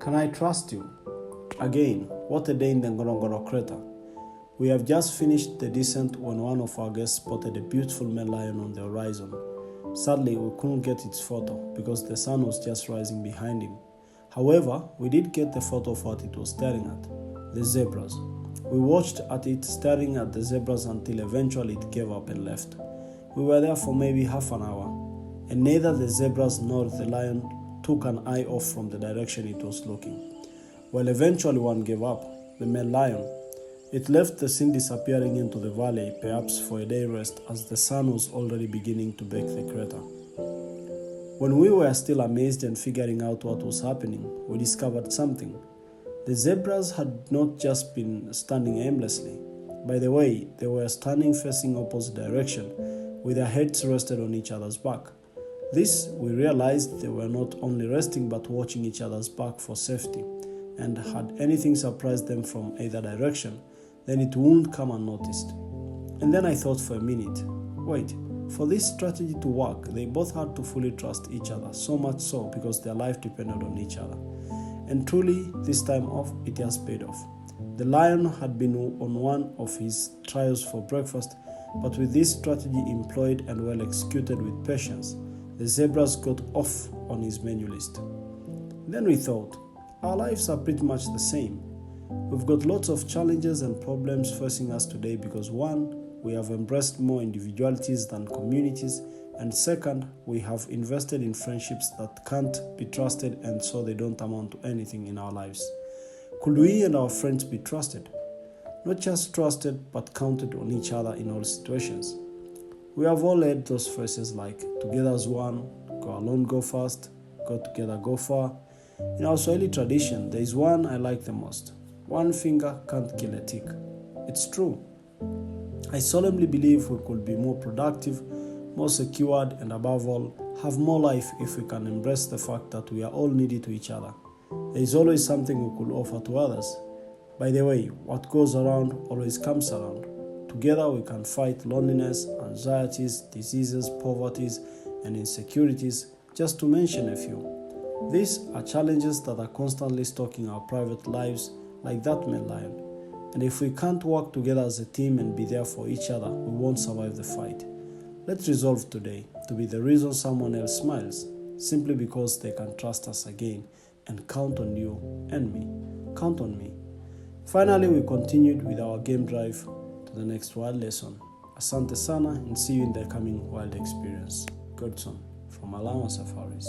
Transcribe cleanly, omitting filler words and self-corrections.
Can I trust you? Again, what a day in the Ngorongoro Crater. We have just finished the descent when one of our guests spotted a beautiful male lion on the horizon. Sadly, we couldn't get its photo because the sun was just rising behind him. However, we did get the photo of what it was staring at, the zebras. We watched at it staring at the zebras until eventually it gave up and left. We were there for maybe half an hour, and neither the zebras nor the lion took an eye off from the direction it was looking. Well, eventually one gave up, the male lion. It left the scene disappearing into the valley, perhaps for a day rest, as the sun was already beginning to bake the crater. When we were still amazed and figuring out what was happening, we discovered something. The zebras had not just been standing aimlessly. By the way, they were standing facing opposite direction, with their heads rested on each other's back. This, we realized they were not only resting but watching each other's back for safety, and had anything surprised them from either direction, then it wouldn't come unnoticed. And then I thought for a minute, wait, for this strategy to work, they both had to fully trust each other, so much so because their life depended on each other. And truly, this time off, it has paid off. The lion had been on one of his trials for breakfast, but with this strategy employed and well executed with patience, the zebras got off on his menu list. Then we thought, our lives are pretty much the same. We've got lots of challenges and problems facing us today because one, we have embraced more individualities than communities, and second, we have invested in friendships that can't be trusted and so they don't amount to anything in our lives. Could we and our friends be trusted? Not just trusted, but counted on each other in all situations. We have all heard those phrases like, together as one, go alone, go fast, go together, go far. In our Swahili tradition, there is one I like the most. One finger can't kill a tick. It's true. I solemnly believe we could be more productive, more secured, and above all, have more life if we can embrace the fact that we are all needed to each other. There is always something we could offer to others. By the way, what goes around always comes around. Together we can fight loneliness, anxieties, diseases, poverties, and insecurities, just to mention a few. These are challenges that are constantly stalking our private lives, like that male lion. And if we can't work together as a team and be there for each other, we won't survive the fight. Let's resolve today to be the reason someone else smiles, simply because they can trust us again and count on you and me. Count on me. Finally, we continued with our game drive to the next wild lesson. Asante sana and see you in the coming wild experience. Godson from Alama Safaris.